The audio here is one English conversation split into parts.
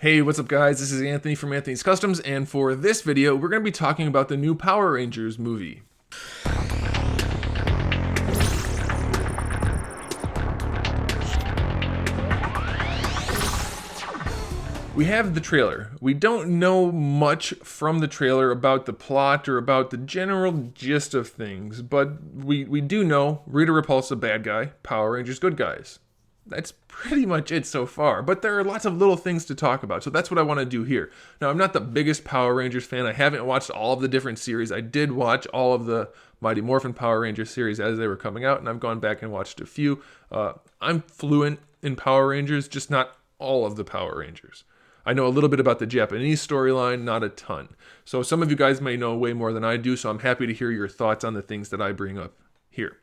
Hey, what's up guys? This is Anthony from Anthony's Customs, and for this video, we're going to be talking about the new Power Rangers movie. We have the trailer. We don't know much from the trailer about the plot or about the general gist of things, but we do know Rita Repulsa, bad guy, Power Rangers, good guys. That's pretty much it so far, but there are lots of little things to talk about, so that's what I want to do here. Now, I'm not the biggest Power Rangers fan. I haven't watched all of the different series. I did watch all of the Mighty Morphin Power Rangers series as they were coming out, and I've gone back and watched a few. I'm fluent in Power Rangers, just not all of the Power Rangers. I know a little bit about the Japanese storyline, not a ton. So some of you guys may know way more than I do, so I'm happy to hear your thoughts on the things that I bring up here.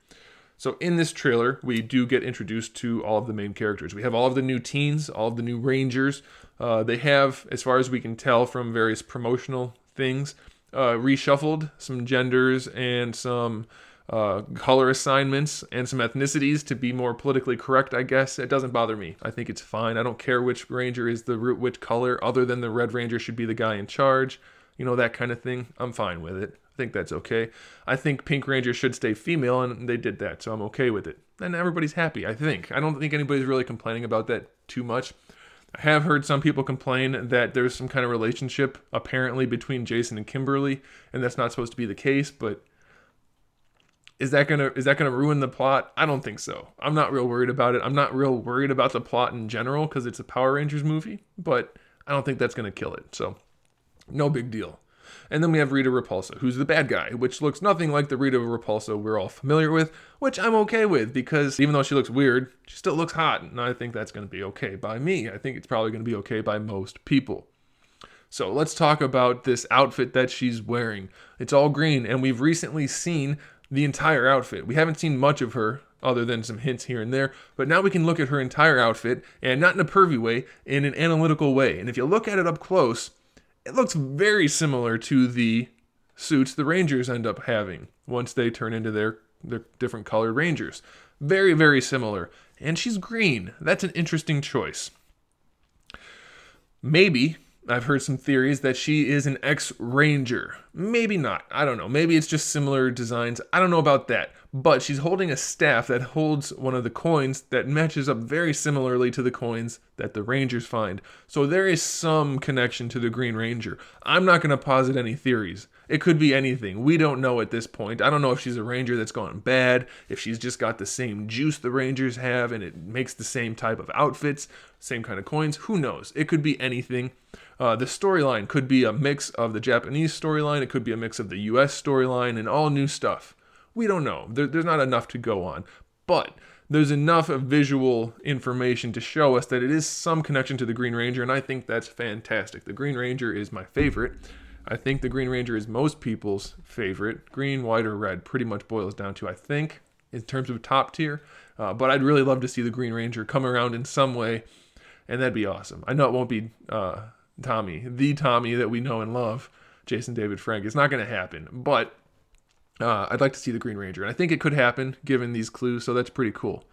So in this trailer, we do get introduced to all of the main characters. We have all of the new teens, all of the new Rangers. They have, as far as we can tell from various promotional things, reshuffled some genders and some color assignments and some ethnicities to be more politically correct, I guess. It doesn't bother me. I think it's fine. I don't care which Ranger is which color, other than the Red Ranger should be the guy in charge. You know, that kind of thing. I'm fine with it. I think that's okay. I think Pink Ranger should stay female, and they did that, so I'm okay with it. And everybody's happy, I think. I don't think anybody's really complaining about that too much. I have heard some people complain that there's some kind of relationship, apparently, between Jason and Kimberly, and that's not supposed to be the case, but is that gonna ruin the plot? I don't think so. I'm not real worried about it. I'm not real worried about the plot in general, because it's a Power Rangers movie, but I don't think that's gonna kill it, so no big deal. And then we have Rita Repulsa, who's the bad guy, which looks nothing like the Rita Repulsa we're all familiar with, which I'm okay with, because even though she looks weird, she still looks hot, and I think that's going to be okay by me. I think it's probably going to be okay by most people. So let's talk about this outfit that she's wearing. It's all green, and we've recently seen the entire outfit. We haven't seen much of her, other than some hints here and there, but now we can look at her entire outfit, and not in a pervy way, in an analytical way. And if you look at it up close, it looks very similar to the suits the Rangers end up having once they turn into their different colored Rangers. Very, very similar. And she's green. That's an interesting choice. Maybe, I've heard some theories that she is an ex-Ranger. Maybe not. I don't know. Maybe it's just similar designs. I don't know about that. But she's holding a staff that holds one of the coins that matches up very similarly to the coins that the Rangers find. So there is some connection to the Green Ranger. I'm not going to posit any theories. It could be anything. We don't know at this point. I don't know if she's a Ranger that's gone bad, if she's just got the same juice the Rangers have and it makes the same type of outfits, same kind of coins. Who knows? It could be anything. The storyline could be a mix of the Japanese storyline. It could be a mix of the US storyline and all new stuff. We don't know. There's not enough to go on. But there's enough visual information to show us that it is some connection to the Green Ranger, and I think that's fantastic. The Green Ranger is my favorite. I think the Green Ranger is most people's favorite. Green, white, or red pretty much boils down to, I think, in terms of top tier. But I'd really love to see the Green Ranger come around in some way, and that'd be awesome. I know it won't be Tommy, the Tommy that we know and love, Jason David Frank. It's not going to happen, but I'd like to see the Green Ranger, and I think it could happen given these clues, so that's pretty cool.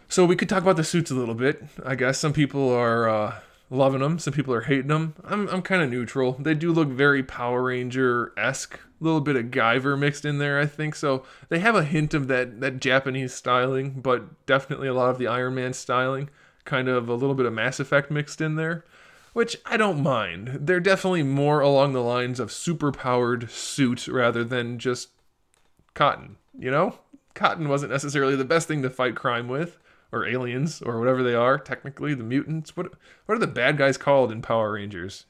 So we could talk about the suits a little bit. I guess some people are loving them, some people are hating them. I'm kind of neutral. They do look very Power Ranger-esque, a little bit of Guyver mixed in there, I think. So they have a hint of that Japanese styling, but definitely a lot of the Iron Man styling, kind of a little bit of Mass Effect mixed in there, which I don't mind. They're definitely more along the lines of super-powered suit rather than just cotton, you know? Cotton wasn't necessarily the best thing to fight crime with, or aliens, or whatever they are, technically, the mutants. What are the bad guys called in Power Rangers?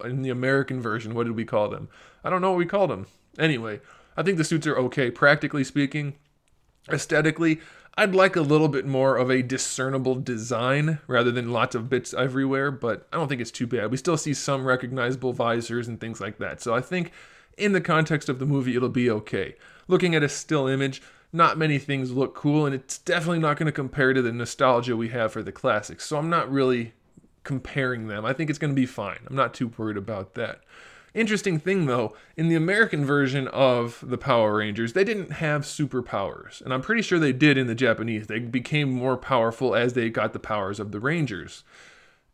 In the American version, what did we call them? I don't know what we called them. Anyway, I think the suits are okay, practically speaking. Aesthetically, I'd like a little bit more of a discernible design rather than lots of bits everywhere, but I don't think it's too bad. We still see some recognizable visors and things like that. So I think in the context of the movie, it'll be okay. Looking at a still image, not many things look cool, and it's definitely not going to compare to the nostalgia we have for the classics. So I'm not really comparing them. I think it's going to be fine. I'm not too worried about that. Interesting thing though, in the American version of the Power Rangers, they didn't have superpowers. And I'm pretty sure they did in the Japanese. They became more powerful as they got the powers of the Rangers.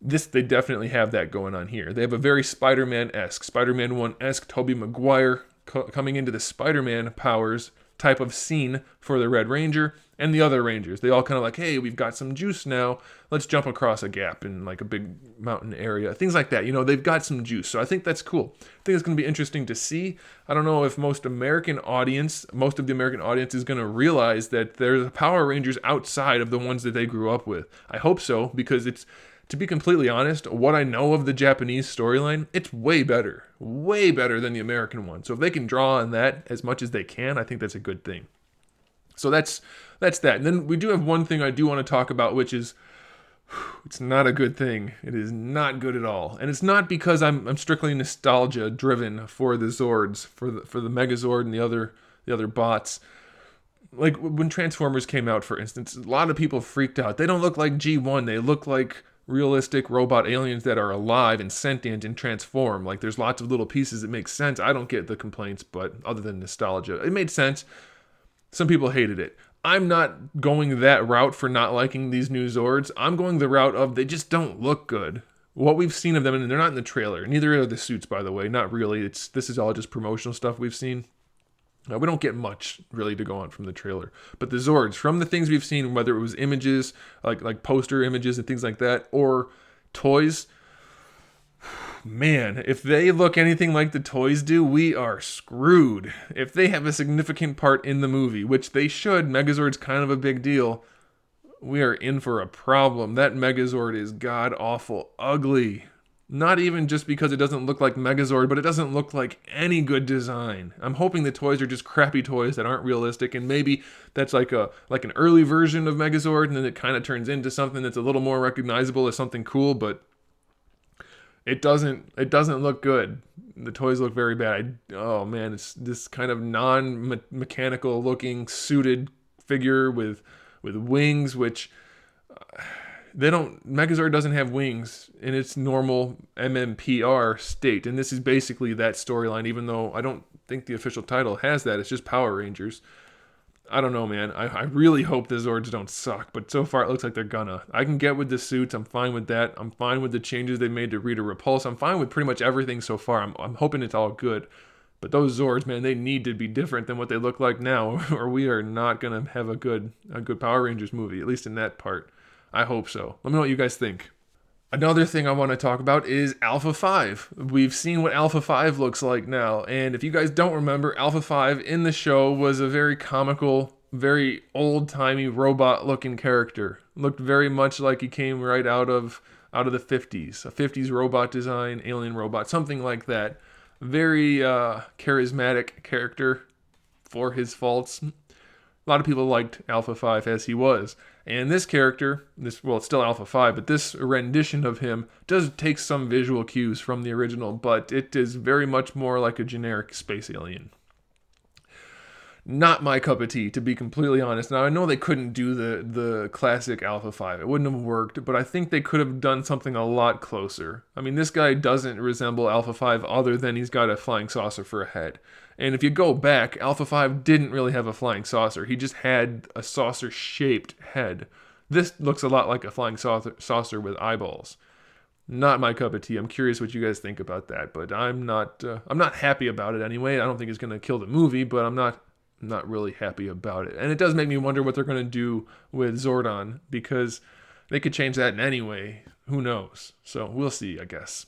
This, they definitely have that going on here. They have a very Spider-Man-esque, Spider-Man 1-esque, Tobey Maguire coming into the Spider-Man powers type of scene for the Red Ranger and the other Rangers. They all kind of like, hey, we've got some juice now. Let's jump across a gap in like a big mountain area. Things like that. You know, they've got some juice. So I think that's cool. I think it's going to be interesting to see. I don't know if most of the American audience is going to realize that there's Power Rangers outside of the ones that they grew up with. I hope so, because it's, to be completely honest, what I know of the Japanese storyline, it's way better than the American one. So if they can draw on that as much as they can, I think that's a good thing. So that's that. And then we do have one thing I do want to talk about, which is, it's not a good thing. It is not good at all. And it's not because I'm strictly nostalgia driven for the Zords, for the Megazord and the other bots. Like when Transformers came out, for instance, a lot of people freaked out. They don't look like G1. They look like realistic robot aliens that are alive and sentient and transform. Like there's lots of little pieces that make sense. I don't get the complaints, but other than nostalgia, it made sense. Some people hated it. I'm not going that route for not liking these new Zords. I'm going the route of they just don't look good. What we've seen of them, and they're not in the trailer. Neither are the suits, by the way. Not really. This is all just promotional stuff we've seen. We don't get much really to go on from the trailer. But the Zords, from the things we've seen, whether it was images, like poster images and things like that, or toys, man, if they look anything like the toys do, we are screwed. If they have a significant part in the movie, which they should, Megazord's kind of a big deal, we are in for a problem. That Megazord is god-awful ugly. Not even just because it doesn't look like Megazord, but it doesn't look like any good design. I'm hoping the toys are just crappy toys that aren't realistic, and maybe that's like an early version of Megazord, and then it kind of turns into something that's a little more recognizable as something cool, but it doesn't look good. The toys look very bad. Oh man, it's this kind of non-mechanical looking suited figure with wings, which Megazord doesn't have wings in its normal MMPR state, and this is basically that storyline, even though I don't think the official title has that. It's just Power Rangers. I don't know, man. I really hope the Zords don't suck, but so far it looks like they're gonna. I can get with the suits. I'm fine with that. I'm fine with the changes they made to Rita Repulsa. I'm fine with pretty much everything so far. I'm hoping it's all good. But those Zords, man, they need to be different than what they look like now, or we are not gonna have a good Power Rangers movie, at least in that part. I hope so. Let me know what you guys think. Another thing I want to talk about is Alpha 5. We've seen what Alpha 5 looks like now, and if you guys don't remember, Alpha 5 in the show was a very comical, very old-timey robot-looking character. Looked very much like he came right out of the 50s. A 50s robot design, alien robot, something like that. Very charismatic character for his faults. A lot of people liked Alpha 5 as he was. And this character, it's still Alpha 5, but this rendition of him does take some visual cues from the original, but it is very much more like a generic space alien. Not my cup of tea, to be completely honest. Now, I know they couldn't do the classic Alpha 5. It wouldn't have worked, but I think they could have done something a lot closer. I mean, this guy doesn't resemble Alpha 5 other than he's got a flying saucer for a head. And if you go back, Alpha 5 didn't really have a flying saucer. He just had a saucer-shaped head. This looks a lot like a flying saucer with eyeballs. Not my cup of tea. I'm curious what you guys think about that, but I'm not happy about it anyway. I don't think it's going to kill the movie, but I'm not really happy about it. And it does make me wonder what they're going to do with Zordon, because they could change that in any way. Who knows? So we'll see, I guess.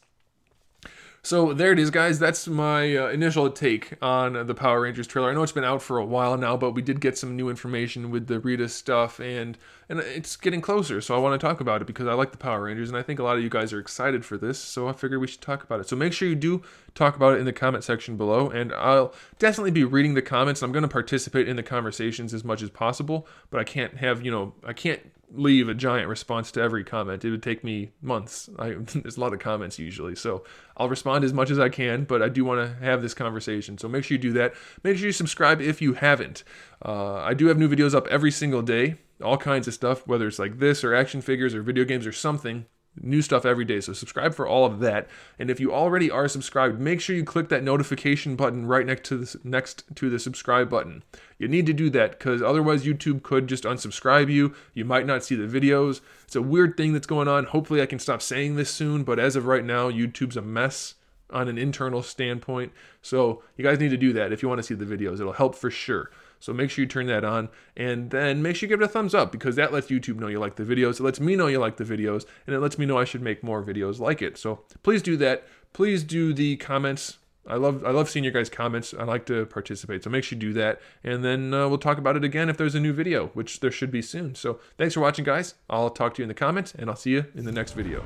So there it is, guys. That's my initial take on the Power Rangers trailer. I know it's been out for a while now, but we did get some new information with the Rita stuff, and it's getting closer, so I want to talk about it because I like the Power Rangers, and I think a lot of you guys are excited for this, so I figured we should talk about it. So make sure you do talk about it in the comment section below, and I'll definitely be reading the comments. I'm going to participate in the conversations as much as possible, but I can't have, I can't leave a giant response to every comment. It would take me months. There's a lot of comments usually, so I'll respond as much as I can, but I do want to have this conversation, so make sure you do that. Make sure you subscribe if you haven't. I do have new videos up every single day, all kinds of stuff, whether it's like this or action figures or video games or something. new stuff every day. So subscribe for all of that. And if you already are subscribed, make sure you click that notification button right next to the subscribe button. You need to do that because otherwise YouTube could just unsubscribe you. You might not see the videos. It's a weird thing that's going on. Hopefully I can stop saying this soon, but as of right now, YouTube's a mess on an internal standpoint. So you guys need to do that if you want to see the videos. It'll help for sure. So make sure you turn that on, and then make sure you give it a thumbs up because that lets YouTube know you like the videos. It lets me know you like the videos, and it lets me know I should make more videos like it. So please do that. Please do the comments. I love seeing your guys' comments. I like to participate. So make sure you do that, and then we'll talk about it again if there's a new video, which there should be soon. So thanks for watching, guys. I'll talk to you in the comments, and I'll see you in the next video.